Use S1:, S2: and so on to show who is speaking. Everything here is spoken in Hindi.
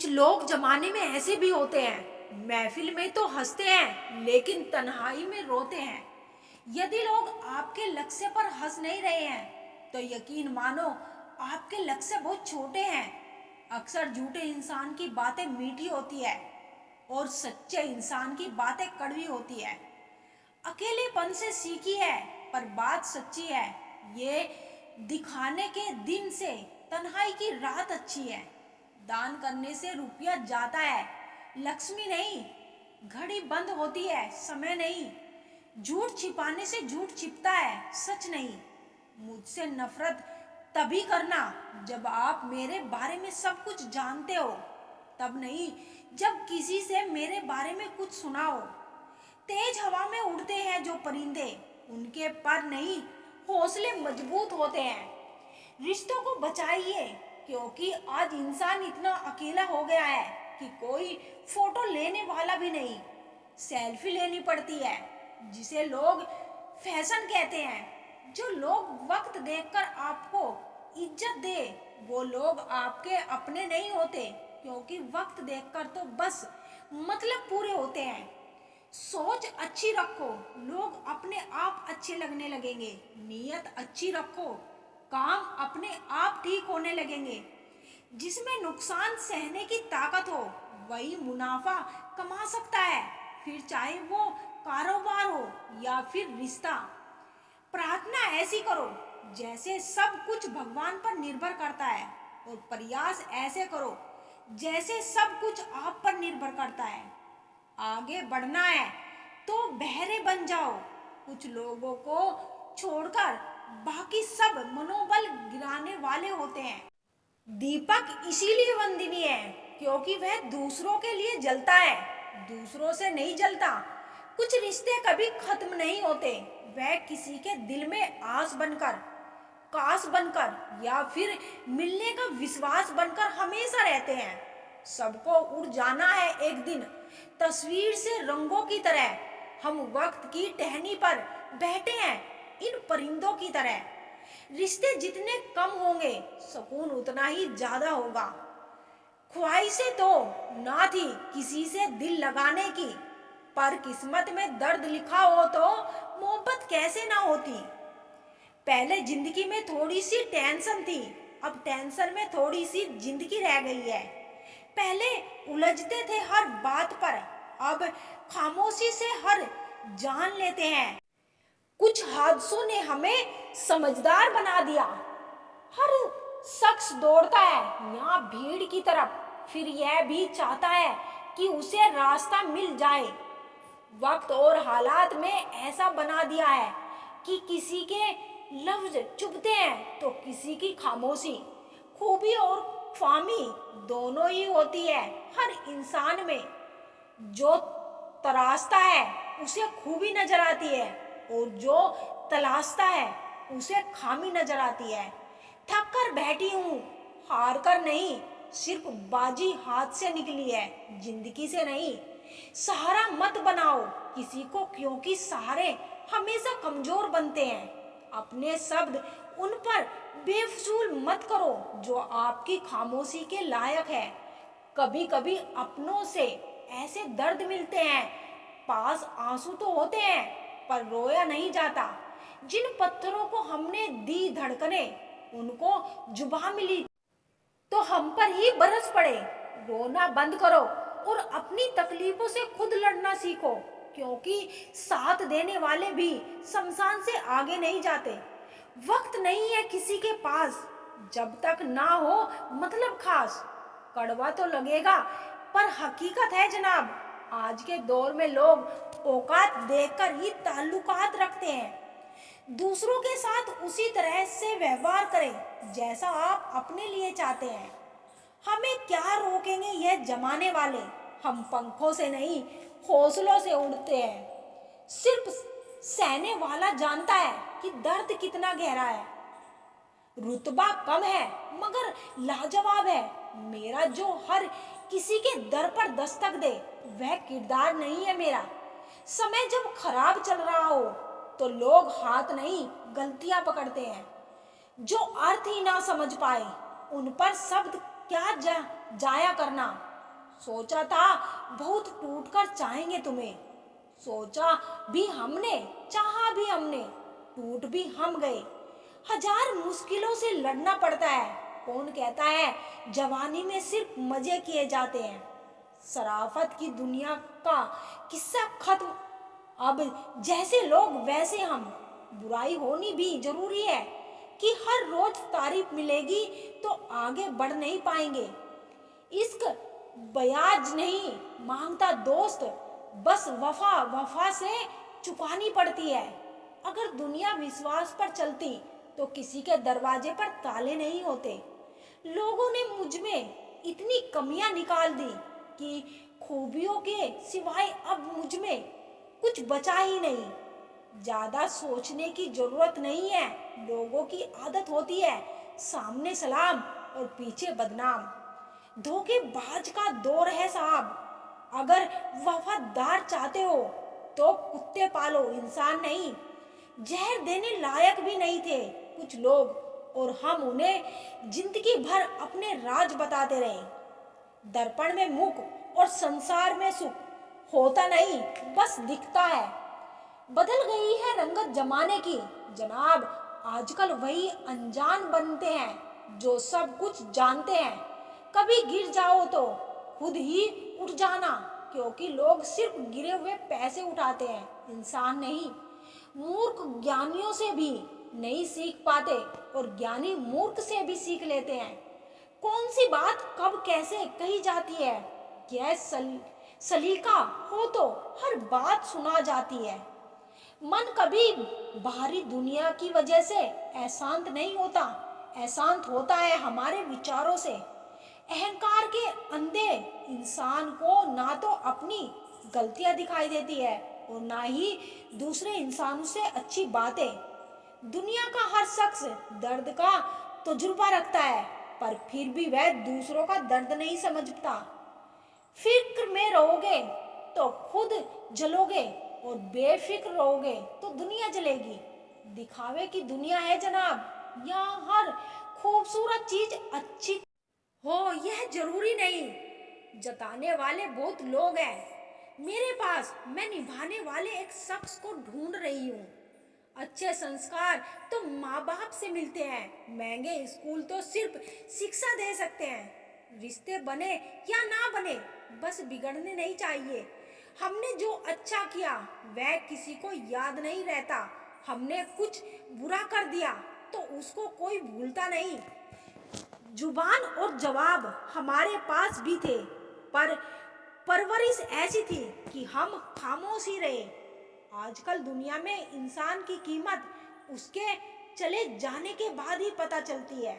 S1: कुछ लोग जमाने में ऐसे भी होते हैं, महफिल में तो हंसते हैं लेकिन तन्हाई में रोते हैं। यदि लोग आपके लक्ष्य पर हंस नहीं रहे हैं तो यकीन मानो आपके लक्ष्य बहुत छोटे हैं। अक्सर झूठे इंसान की बातें मीठी होती है और सच्चे इंसान की बातें कड़वी होती है। अकेलेपन से सीखी है पर बात सच्ची है, ये दिखाने के दिन से तन्हाई की रात अच्छी है। दान करने से रुपया जाता है, लक्ष्मी नहीं। घड़ी बंद होती है, समय नहीं। झूठ छिपाने से झूठ छिपता है, सच नहीं। मुझसे नफरत तभी करना जब आप मेरे बारे में सब कुछ जानते हो, तब नहीं जब किसी से मेरे बारे में कुछ सुना हो। तेज हवा में उड़ते हैं जो परिंदे, उनके पर नहीं हौसले मजबूत होते हैं। रिश्तों को बचाइए क्योंकि आज इंसान इतना अकेला हो गया है कि कोई फोटो लेने वाला भी नहीं। सेल्फी लेनी पड़ती है जिसे लोग फैशन कहते हैं। जो लोग वक्त देखकर आपको इज्जत दे वो लोग आपके अपने नहीं होते, क्योंकि वक्त देखकर तो बस मतलब पूरे होते हैं। सोच अच्छी रखो, लोग अपने आप अच्छे लगने लगेंगे। नीयत अच्छी रखो, काम अपने आप ठीक होने लगेंगे। जिसमें नुकसान सहने की ताकत हो वही मुनाफा कमा सकता है, फिर चाहे वो कारोबार हो या फिर रिश्ता। प्रार्थना ऐसी करो जैसे सब कुछ भगवान पर निर्भर करता है, और प्रयास ऐसे करो जैसे सब कुछ आप पर निर्भर करता है। आगे बढ़ना है तो बहरे बन जाओ। कुछ लोगों को छोड़कर बाकी सब मनोबल गिराने वाले होते हैं। दीपक इसीलिए वंदनीय है क्योंकि वह दूसरों के लिए जलता है, दूसरों से नहीं जलता। कुछ रिश्ते कभी खत्म नहीं होते, वह किसी के दिल में आस बनकर, काश बनकर या फिर मिलने का विश्वास बनकर हमेशा रहते हैं। सबको उड़ जाना है एक दिन, तस्वीर से रंगों की तरह। हम वक्त की टहनी पर बैठे हैं इन परिंदों की तरह। रिश्ते जितने कम होंगे सुकून उतना ही ज्यादा होगा। ख्वाहिशें तो ना थी किसी से दिल लगाने की, पर किस्मत में दर्द लिखा हो तो मोहब्बत कैसे ना होती। पहले जिंदगी में थोड़ी सी टेंशन थी, अब टेंशन में थोड़ी सी जिंदगी रह गई है। पहले उलझते थे हर बात पर, अब खामोशी से हर जान लेते हैं। कुछ हादसों ने हमें समझदार बना दिया। हर शख्स दौड़ता है यहाँ भीड़ की तरफ, फिर यह भी चाहता है कि उसे रास्ता मिल जाए। वक्त और हालात में ऐसा बना दिया है कि किसी के लफ्ज चुभते हैं तो किसी की खामोशी। खूबी और खामी दोनों ही होती है हर इंसान में। जो तराशता है उसे खूबी नजर आती है, और जो तलाशता है उसे खामी नजर आती है। थक कर बैठी हूँ, हार कर नहीं, सिर्फ बाजी हाथ से निकली है, जिंदगी से नहीं। सहारा मत बनाओ किसी को, क्योंकि सहारे हमेशा कमजोर बनते हैं। अपने शब्द उन पर बेफजूल मत करो जो आपकी खामोशी के लायक है। कभी कभी अपनों से ऐसे दर्द मिलते हैं, पास आंसू तो होते हैं पर रोया नहीं जाता। जिन पत्थरों को हमने दी धड़कने, उनको जुबान मिली तो हम पर ही बरस पड़े। रोना बंद करो और अपनी तकलीफों से खुद लड़ना सीखो, क्योंकि साथ देने वाले भी शमशान से आगे नहीं जाते। वक्त नहीं है किसी के पास जब तक ना हो मतलब खास। कड़वा तो लगेगा पर हकीकत है जनाब, आज के दौर में लोग औकात देखकर ही ताल्लुकात रखते हैं। दूसरों के साथ उसी तरह से व्यवहार करें जैसा आप अपने लिए चाहते हैं। हमें क्या रोकेंगे यह जमाने वाले, हम पंखों से नहीं हौसलों से उड़ते हैं। सिर्फ सहने वाला जानता है कि दर्द कितना गहरा है। रुतबा कम है मगर लाजवाब है मेरा, जो हर किसी के दर पर दस्तक दे वह किरदार नहीं है मेरा। समय जब खराब चल रहा हो तो लोग हाथ नहीं गलतियां पकड़ते हैं। जो अर्थ ही ना समझ पाए उन पर शब्द क्या जाया करना। सोचा था बहुत टूट कर चाहेंगे तुम्हें, सोचा भी हमने, चाहा भी हमने, टूट भी हम गए। हजार मुश्किलों से लड़ना पड़ता है। कौन कहता है जवानी में सिर्फ मजे किए जाते हैं। शराफत की दुनिया का किस्सा खत्म। अब जैसे लोग वैसे हम। बुराई होनी भी जरूरी है कि हर रोज तारीफ मिलेगी तो आगे बढ़ नहीं पाएंगे। इश्क ब्याज नहीं मांगता दोस्त, बस वफा वफा से चुकानी पड़ती है। अगर दुनिया विश्वास पर चलती तो किसी के दरवाजे पर ताले नहीं होते। लोगों ने मुझ में इतनी कमियां निकाल दी कि खूबियों के सिवाय अब मुझ में कुछ बचा ही नहीं। ज्यादा सोचने की जरूरत नहीं है। लोगों की आदत होती है सामने सलाम और पीछे बदनाम। धोखेबाज का दौर है साहब। अगर वफादार चाहते हो तो कुत्ते पालो, इंसान नहीं। जहर देने लायक भी नहीं थे कुछ लोग और हम उन्हें जिंदगी भर अपने राज बताते रहे। दर्पण में मुख और संसार में सुख होता नहीं, बस दिखता है। बदल गई है रंगत जमाने की जनाब। आजकल वही अनजान बनते हैं जो सब कुछ जानते हैं। कभी गिर जाओ तो खुद ही उठ जाना, क्योंकि लोग सिर्फ गिरे हुए पैसे उठाते हैं, इंसान नहीं। मूर्ख ज्ञानियों से भी नहीं सीख पाते और ज्ञानी मूर्ख से भी सीख लेते हैं। कौन सी बात कब कैसे कही जाती है, क्या सलीका हो तो हर बात सुना जाती है। मन कभी बाहरी दुनिया की वजह से अशांत नहीं होता, अशांत होता है हमारे विचारों से। अहंकार के अंधे इंसान को ना तो अपनी गलतियां दिखाई देती है और ना ही दूसरे इंसानों से अच्छी बातें। दुनिया का हर शख्स दर्द का तजुर्बा रखता है, पर फिर भी वह दूसरों का दर्द नहीं समझता। फिक्र में रहोगे तो खुद जलोगे और बेफिक्र रहोगे तो दुनिया जलेगी। दिखावे की दुनिया है जनाब। यहाँ हर खूबसूरत चीज अच्छी हो यह जरूरी नहीं। जताने वाले बहुत लोग हैं मेरे पास। मैं निभाने वाले एक शख्स को ढूंढ रही हूँ। अच्छे संस्कार तो माँ बाप से मिलते हैं, महंगे स्कूल तो सिर्फ शिक्षा दे सकते हैं। रिश्ते बने या ना बने बस बिगड़ने नहीं चाहिए। हमने जो अच्छा किया वह किसी को याद नहीं रहता। हमने कुछ बुरा कर दिया तो उसको कोई भूलता नहीं। जुबान और जवाब हमारे पास भी थे, पर परवरिश ऐसी थी कि हम खामोश ही रहे। आजकल दुनिया में इंसान की कीमत उसके चले जाने के बाद ही पता चलती है।